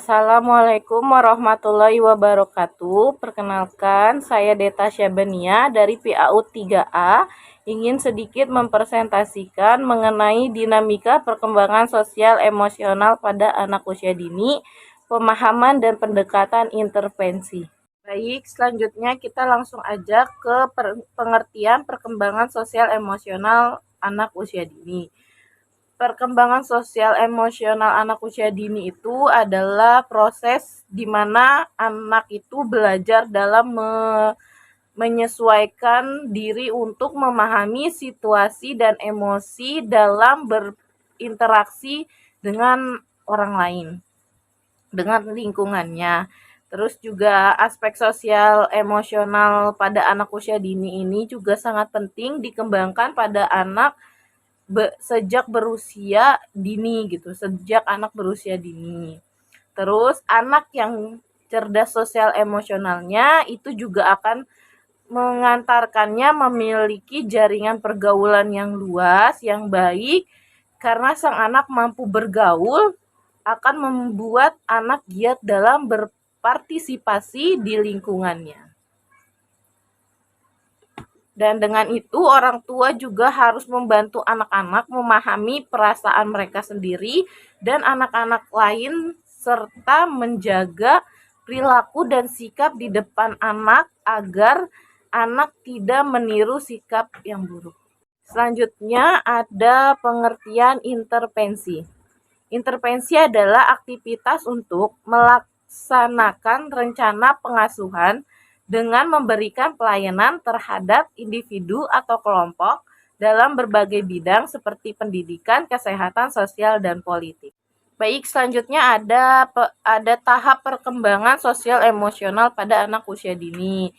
Assalamualaikum warahmatullahi wabarakatuh. Perkenalkan, saya Deta Syabania dari PAU 3A. Ingin sedikit mempresentasikan mengenai dinamika perkembangan sosial emosional pada anak usia dini, pemahaman dan pendekatan intervensi. Baik, selanjutnya kita langsung aja ke pengertian perkembangan sosial emosional anak usia dini. Perkembangan sosial emosional anak usia dini itu adalah proses di mana anak itu belajar dalam menyesuaikan diri untuk memahami situasi dan emosi dalam berinteraksi dengan orang lain, dengan lingkungannya. Terus juga aspek sosial emosional pada anak usia dini ini juga sangat penting dikembangkan pada anak sejak berusia dini gitu, sejak anak berusia dini. Terus anak yang cerdas sosial emosionalnya itu juga akan mengantarkannya memiliki jaringan pergaulan yang luas, yang baik, karena sang anak mampu bergaul akan membuat anak giat dalam berpartisipasi di lingkungannya. Dan dengan itu orang tua juga harus membantu anak-anak memahami perasaan mereka sendiri dan anak-anak lain serta menjaga perilaku dan sikap di depan anak agar anak tidak meniru sikap yang buruk. Selanjutnya ada pengertian intervensi. Intervensi adalah aktivitas untuk melaksanakan rencana pengasuhan dengan memberikan pelayanan terhadap individu atau kelompok dalam berbagai bidang seperti pendidikan, kesehatan, sosial, dan politik. Baik, selanjutnya ada tahap perkembangan sosial emosional pada anak usia dini.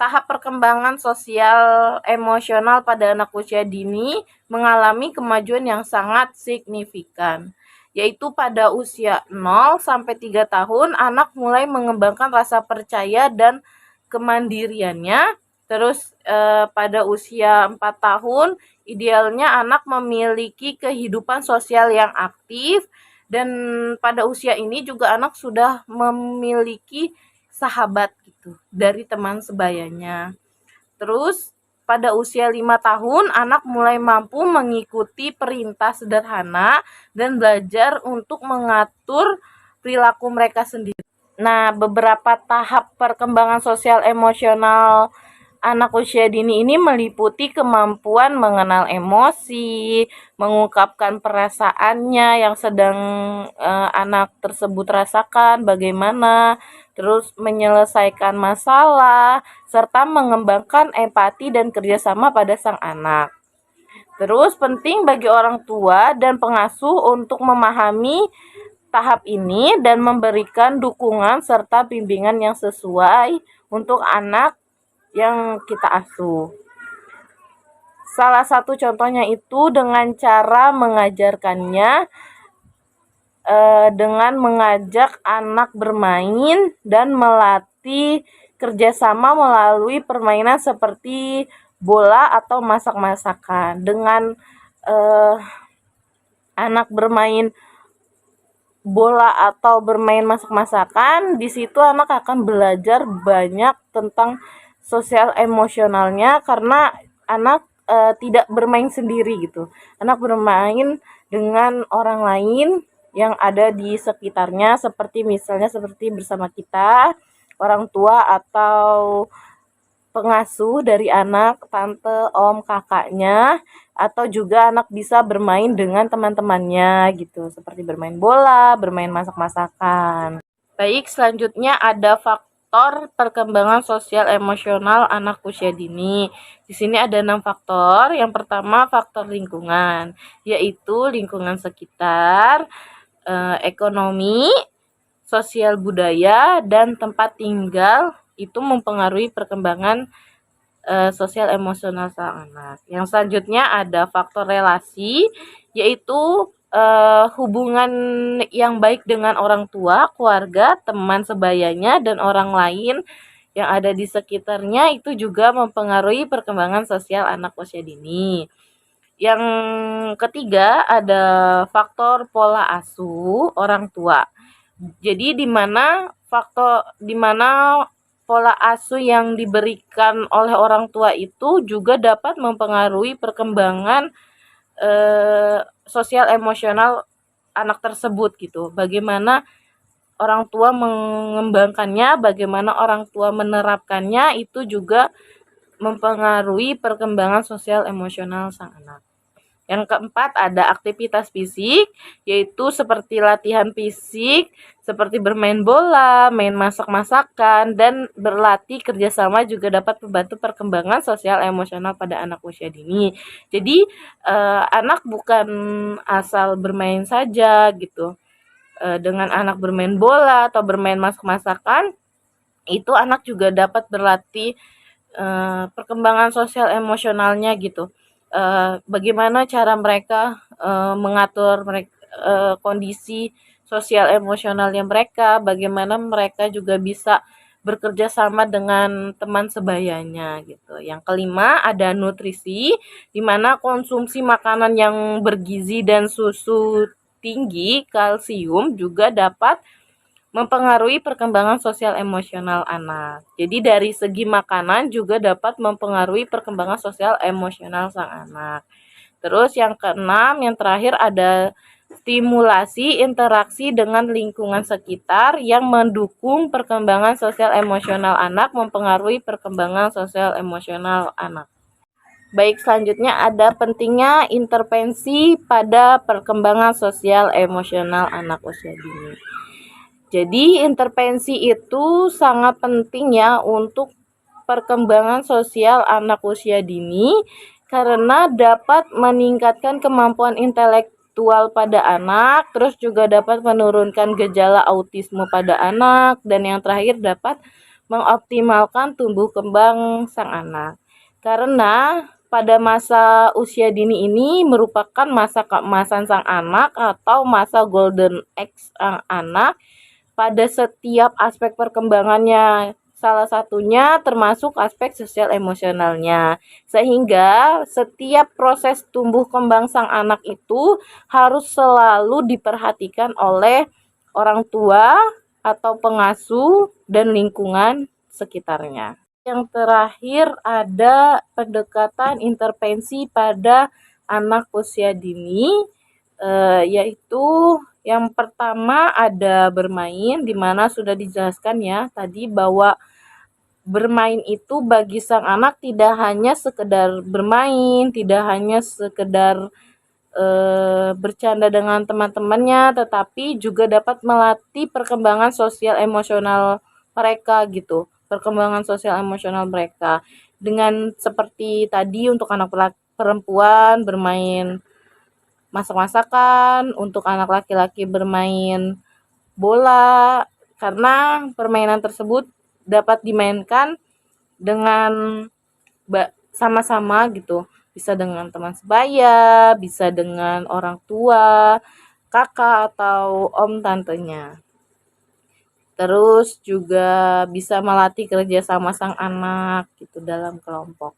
Tahap perkembangan sosial emosional pada anak usia dini mengalami kemajuan yang sangat signifikan, yaitu pada usia 0 sampai 3 tahun anak mulai mengembangkan rasa percaya dan kemandiriannya. Terus pada usia 4 tahun idealnya anak memiliki kehidupan sosial yang aktif, dan pada usia ini juga anak sudah memiliki sahabat gitu dari teman sebayanya. Terus pada usia 5 tahun anak mulai mampu mengikuti perintah sederhana dan belajar untuk mengatur perilaku mereka sendiri. Nah, beberapa tahap perkembangan sosial emosional anak usia dini ini meliputi kemampuan mengenal emosi, mengungkapkan perasaannya yang sedang anak tersebut rasakan, bagaimana, terus menyelesaikan masalah, serta mengembangkan empati dan kerjasama pada sang anak. Terus penting bagi orang tua dan pengasuh untuk memahami tahap ini dan memberikan dukungan serta bimbingan yang sesuai untuk anak yang kita asuh. Salah satu contohnya itu dengan cara mengajarkannya dengan mengajak anak bermain dan melatih kerjasama melalui permainan seperti bola atau masak-masakan. Dengan anak bermain bola atau bermain masak-masakan, di situ anak akan belajar banyak tentang sosial emosionalnya karena anak tidak bermain sendiri gitu. Anak bermain dengan orang lain yang ada di sekitarnya, seperti misalnya seperti bersama kita, orang tua atau pengasuh dari anak, tante, om, kakaknya, atau juga anak bisa bermain dengan teman-temannya gitu, seperti bermain bola, bermain masak-masakan. Baik, selanjutnya ada faktor perkembangan sosial emosional anak usia dini. Di sini ada 6 faktor. Yang pertama faktor lingkungan, yaitu lingkungan sekitar, ekonomi, sosial budaya, dan tempat tinggal itu mempengaruhi perkembangan sosial emosional sang anak. Yang selanjutnya ada faktor relasi, yaitu hubungan yang baik dengan orang tua, keluarga, teman sebayanya, dan orang lain yang ada di sekitarnya itu juga mempengaruhi perkembangan sosial anak usia dini. Yang ketiga ada faktor pola asuh orang tua. Jadi di mana pola asuh yang diberikan oleh orang tua itu juga dapat mempengaruhi perkembangan sosial emosional anak tersebut gitu. Bagaimana orang tua mengembangkannya, bagaimana orang tua menerapkannya itu juga mempengaruhi perkembangan sosial emosional sang anak. Yang keempat ada aktivitas fisik, yaitu seperti latihan fisik, seperti bermain bola, main masak-masakan, dan berlatih kerjasama juga dapat membantu perkembangan sosial emosional pada anak usia dini. Jadi anak bukan asal bermain saja gitu. Dengan anak bermain bola atau bermain masak-masakan, itu anak juga dapat berlatih perkembangan sosial emosionalnya gitu. Bagaimana cara mereka mengatur kondisi sosial emosionalnya mereka, bagaimana mereka juga bisa bekerja sama dengan teman sebayanya gitu. Yang kelima ada nutrisi, di mana konsumsi makanan yang bergizi dan susu tinggi kalsium juga dapat mempengaruhi perkembangan sosial emosional anak. Jadi dari segi makanan juga dapat mempengaruhi perkembangan sosial emosional sang anak. Terus yang keenam, yang terakhir ada stimulasi interaksi dengan lingkungan sekitar yang mendukung perkembangan sosial emosional anak, mempengaruhi perkembangan sosial emosional anak. Baik, selanjutnya ada pentingnya intervensi pada perkembangan sosial emosional anak usia dini. Jadi intervensi itu sangat penting ya untuk perkembangan sosial anak usia dini karena dapat meningkatkan kemampuan intelektual pada anak, terus juga dapat menurunkan gejala autisme pada anak, dan yang terakhir dapat mengoptimalkan tumbuh kembang sang anak. Karena pada masa usia dini ini merupakan masa keemasan sang anak atau masa golden age sang anak pada setiap aspek perkembangannya. Salah satunya termasuk aspek sosial emosionalnya. Sehingga setiap proses tumbuh kembang sang anak itu harus selalu diperhatikan oleh orang tua atau pengasuh dan lingkungan sekitarnya. Yang terakhir ada pendekatan intervensi pada anak usia dini, yaitu yang pertama ada bermain, di mana sudah dijelaskan ya tadi bahwa bermain itu bagi sang anak tidak hanya sekedar bermain, tidak hanya sekedar bercanda dengan teman-temannya, tetapi juga dapat melatih perkembangan sosial emosional mereka gitu, perkembangan sosial emosional mereka. Dengan seperti tadi untuk anak perempuan bermain masak-masakan, untuk anak laki-laki bermain bola, karena permainan tersebut dapat dimainkan dengan sama-sama gitu, bisa dengan teman sebaya, bisa dengan orang tua, kakak atau om tantenya. Terus juga bisa melatih kerja sama sang anak gitu dalam kelompok.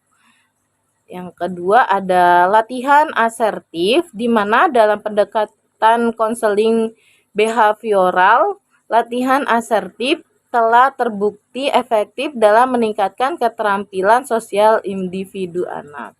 Yang kedua ada latihan asertif, di mana dalam pendekatan konseling behavioral, latihan asertif telah terbukti efektif dalam meningkatkan keterampilan sosial individu anak.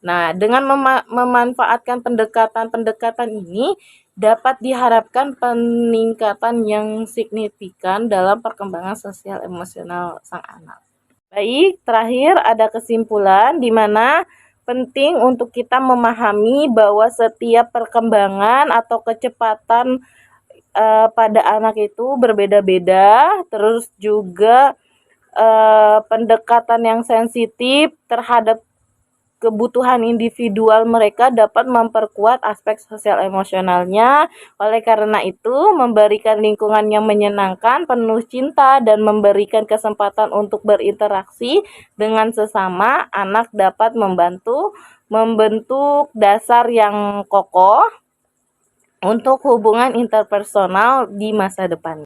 Nah, dengan memanfaatkan pendekatan-pendekatan ini dapat diharapkan peningkatan yang signifikan dalam perkembangan sosial emosional sang anak. Baik, terakhir ada kesimpulan di mana penting untuk kita memahami bahwa setiap perkembangan atau kecepatan pada anak itu berbeda-beda, terus juga pendekatan yang sensitif terhadap kebutuhan individual mereka dapat memperkuat aspek sosial emosionalnya. Oleh karena itu, memberikan lingkungan yang menyenangkan, penuh cinta, dan memberikan kesempatan untuk berinteraksi dengan sesama, anak dapat membentuk dasar yang kokoh untuk hubungan interpersonal di masa depan.